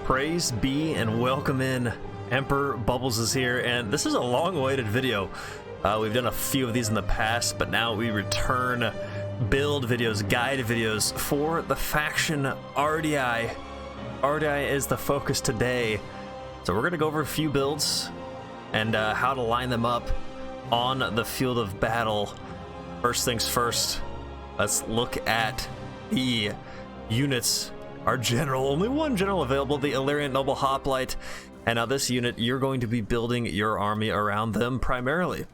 Praise be and welcome in. Emperor Bubbles is here, and this is a long-awaited video. We've done a few of these in the past, but now we return build videos, guide videos for the faction Ardiaei. Ardiaei is the focus today, so we're going to go over a few builds and how to line them up on the field of battle. First things first, let's look at the units. Our general, only one general available, the Illyrian Noble Hoplite. And now this unit, you're going to be building your army around them primarily.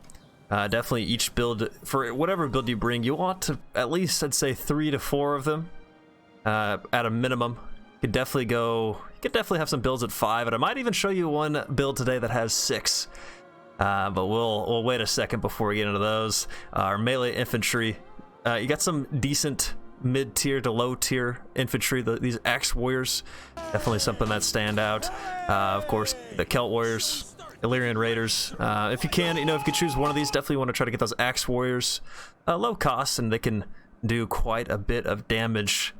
Definitely each build, for whatever build you bring, you want to at least, I'd say, 3 to 4 of them at a minimum. You could definitely have some builds at 5, and I might even show you one build today that has 6. But we'll wait a second before we get into those. Our melee infantry, you got some decent mid-tier to low-tier infantry. These axe warriors, definitely something that stand out. Of course, the Celt warriors, Illyrian raiders. If you can, if you could choose one of these, definitely want to try to get those axe warriors. Low cost, and they can do quite a bit of damage.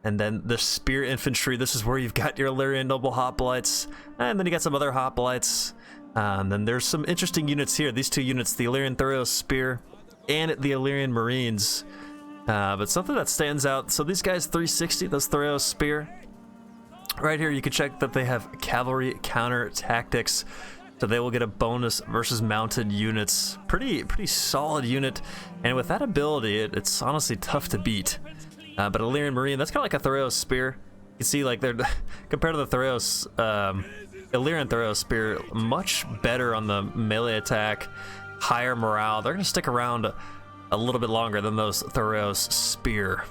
And then the spear infantry, this is where you've got your Illyrian Noble Hoplites, and then you got some other Hoplites. And then there's some interesting units here. These two units, the Illyrian Thureos Spear and the Illyrian Marines. But something that stands out, so these guys 360, those Thureos Spear. Right here you can check that they have cavalry counter tactics, so they will get a bonus versus mounted units. Pretty solid unit, and with that ability, it's honestly tough to beat. But Illyrian Marine, that's kind of like a Thureos Spear. You can see, like, they're compared to the Thureos, Illyrian Thureos Spear, much better on the melee attack, higher morale. They're going to stick around a little bit longer than those Thureos Spear.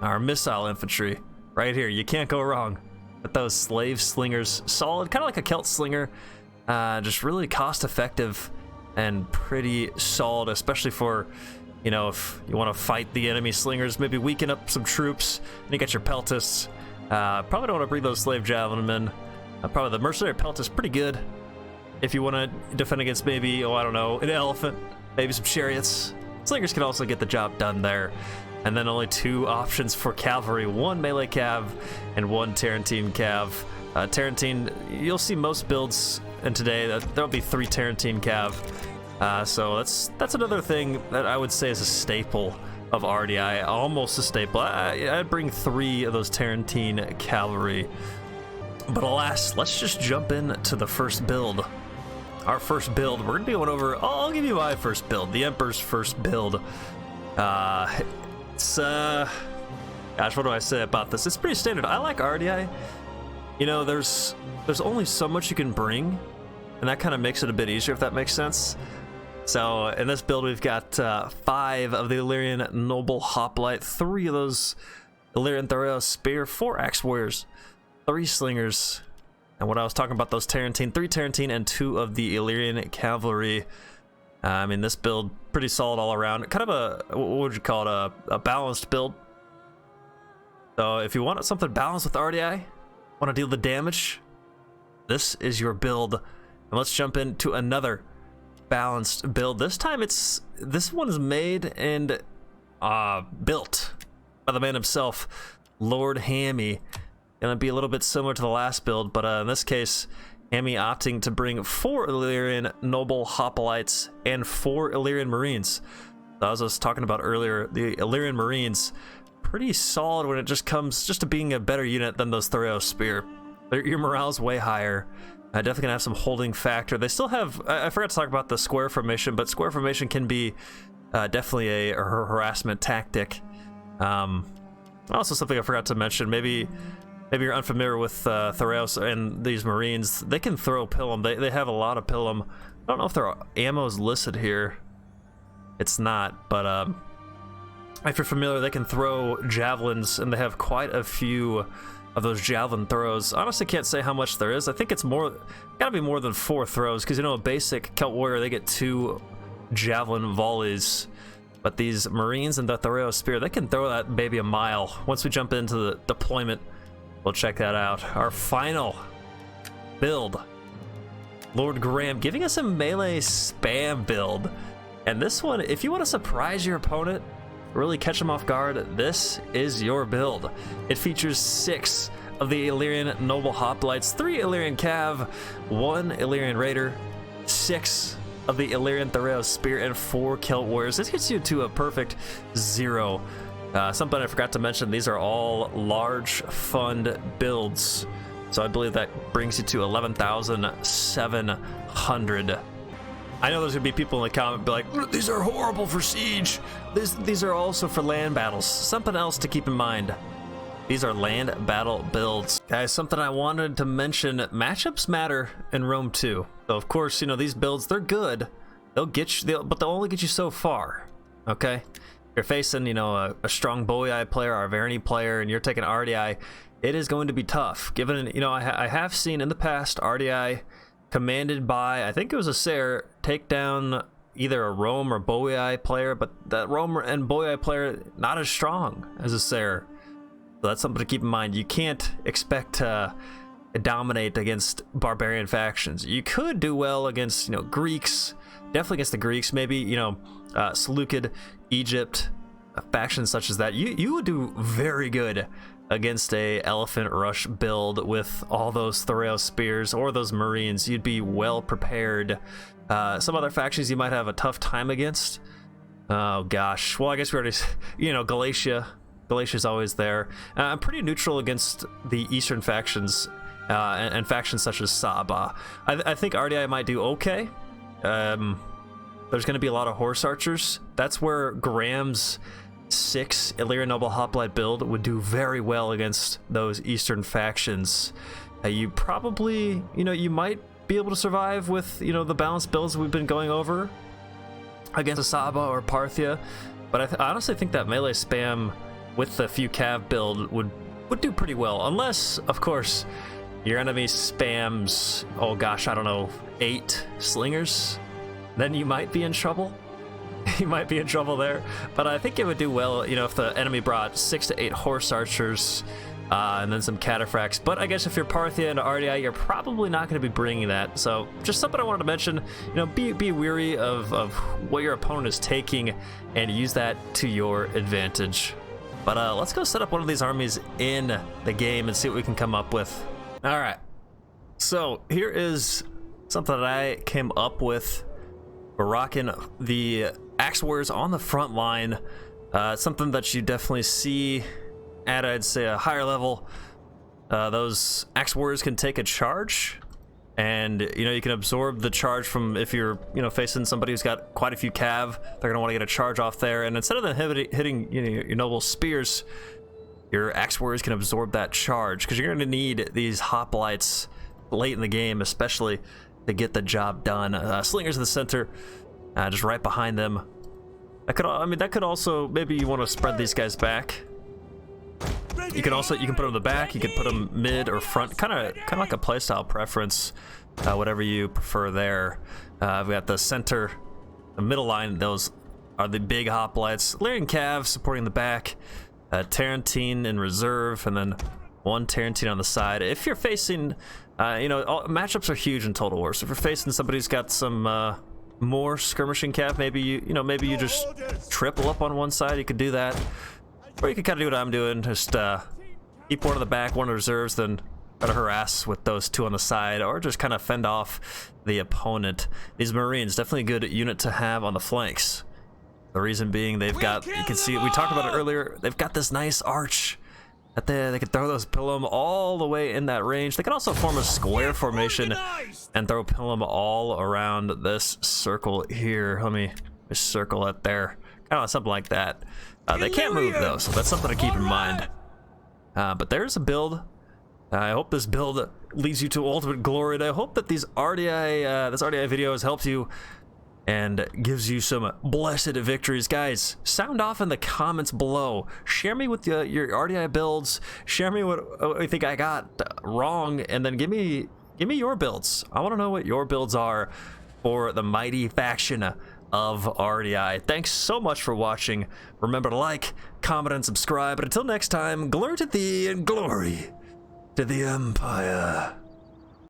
Our missile infantry, right here, you can't go wrong with those slave slingers. Solid, kind of like a Celt slinger, just really cost effective and pretty solid, especially for, if you want to fight the enemy slingers, maybe weaken up some troops, and you got your peltists. Probably don't want to bring those slave javelin in. Probably the mercenary peltist pretty good if you want to defend against maybe, an elephant, maybe some chariots. Slingers can also get the job done there. And then only 2 options for cavalry, 1 melee cav and 1 Tarantine cav. Tarantine, you'll see most builds in today, there'll be 3 Tarantine cav. So that's another thing that I would say is a staple of Ardiaei, almost a staple. I'd bring 3 of those Tarantine cavalry. But alas, let's just jump into the first build. Our first build, we're gonna be going over. I'll give you my first build, the Emperor's first build. It's gosh, what do I say about this? It's pretty standard. I like Ardiaei. There's only so much you can bring, and that kind of makes it a bit easier, if that makes sense. So in this build, we've got 5 of the Illyrian Noble Hoplite, 3 of those Illyrian Thureos Spear, 4 axe warriors, 3 slingers. And what I was talking about, those Tarantine, 3 Tarantine and 2 of the Illyrian cavalry. This build, pretty solid all around. Kind of what would you call it, a balanced build. So if you want something balanced with Ardiaei, want to deal the damage, this is your build. And let's jump into another balanced build. This time this one is made and built by the man himself, Lord Hammy. Gonna be a little bit similar to the last build, but in this case, Hammy opting to bring 4 Illyrian Noble Hoplites and 4 Illyrian Marines. So as I was talking about earlier, the Illyrian Marines, pretty solid when it just comes to being a better unit than those Thureos Spear. Your morale's way higher. Definitely gonna have some holding factor. They still have, I forgot to talk about the square formation, but square formation can be definitely a harassment tactic. Also something I forgot to mention, maybe you're unfamiliar with Thureos and these Marines. They can throw Pilum. They have a lot of Pilum. I don't know if their ammo is listed here. It's not, but if you're familiar, they can throw javelins, and they have quite a few of those javelin throws. Honestly, can't say how much there is. I think it's gotta be more than 4 throws, because a basic Celt warrior, they get 2 javelin volleys. But these Marines and the Thureos Spear, they can throw that baby a mile. Once we jump into the deployment, we'll check that out. Our final build, Lord Graham, giving us a melee spam build. And this one, if you want to surprise your opponent, really catch them off guard, this is your build. It features 6 of the Illyrian Noble Hoplites, 3 Illyrian Cav, 1 Illyrian Raider, 6 of the Illyrian Thoreo Spear, and 4 Celt Warriors. This gets you to a perfect 0. Something I forgot to mention, these are all large fund builds. So I believe that brings you to 11,700. I know there's gonna be people in the comment be like, these are horrible for siege. These are also for land battles. Something else to keep in mind. These are land battle builds. Guys, something I wanted to mention, matchups matter in Rome too. So of course, you know, these builds, they're good. They'll get you, but they'll only get you so far, okay? If you're facing, you know, a strong Boii player or a Verni player and you're taking Ardiaei, it is going to be tough. Given, you know, I have seen in the past Ardiaei commanded by, I think it was a Ser, take down either a Rome or Boii player, but that Rome and Boii player not as strong as a Ser. So that's something to keep in mind. You can't expect to dominate against barbarian factions. You could do well against, you know, Greeks, definitely against the Greeks, maybe, you know, Seleucid, Egypt, factions such as that. You would do very good against a elephant rush build with all those Thoreo spears or those marines. You'd be well prepared. Some other factions you might have a tough time against. Oh gosh, well I guess we already, you know, Galatia's always there. I'm pretty neutral against the eastern factions and factions such as Saba. I think Ardiaei might do okay. There's going to be a lot of horse archers. That's where Graham's 6 Illyrian Noble Hoplite build would do very well against those eastern factions. You probably, you know, you might be able to survive with, you know, the balanced builds we've been going over against a Saba or Parthia, but I honestly think that melee spam with the few Cav build would do pretty well, unless, of course, your enemy spams, oh gosh, I don't know, 8 slingers. Then you might be in trouble. You might be in trouble there, but I think it would do well, you know, if the enemy brought 6 to 8 horse archers and then some cataphracts. But I guess if you're Parthia and Ardiaei, you're probably not going to be bringing that. So just something I wanted to mention, you know, be weary of what your opponent is taking and use that to your advantage. But let's go set up one of these armies in the game and see what we can come up with. All right, so here is something that I came up with. We're rocking the Axe Warriors on the front line. Something that you definitely see at, I'd say, a higher level. Those Axe Warriors can take a charge, and you know, you can absorb the charge from, if you're, you know, facing somebody who's got quite a few Cav, they're gonna want to get a charge off there, and instead of them hitting, you know, your noble spears, your Axe Warriors can absorb that charge, because you're gonna need these hoplites late in the game, especially to get the job done. Slingers in the center, just right behind them. That could also, maybe you want to spread these guys back. You can put them in the back. You can put them mid or front, kind of like a playstyle preference, whatever you prefer there. We got the center, the middle line. Those are the big hoplites. Illyrian Cav supporting the back. Tarantine in reserve, and then 1 Tarantine on the side. If you're facing, you know, matchups are huge in Total War. So if you're facing somebody who's got some more skirmishing Cav, maybe you just triple up on one side. You could do that, or you could kind of do what I'm doing, just keep 1 in the back, 1 in reserves, then try to harass with those 2 on the side, or just kind of fend off the opponent. These Marines, definitely a good unit to have on the flanks. The reason being, they've got, you can see, we talked about it earlier, they've got this nice arch. They can throw those Pilum all the way in that range. They can also form a square formation and throw Pilum all around this circle here. Let me just circle it there. Kind of something like that. They can't move though, so that's something to keep in mind. But there's a build. I hope this build leads you to ultimate glory. And I hope that these Ardiaei, this Ardiaei video has helped you and gives you some blessed victories. Guys, sound off in the comments below. Share me with your Ardiaei builds. Share me what you think I got wrong, and then give me your builds. I want to know what your builds are for the mighty faction of Ardiaei. Thanks so much for watching. Remember to like, comment, and subscribe. But until next time, glory to thee and glory to the Empire.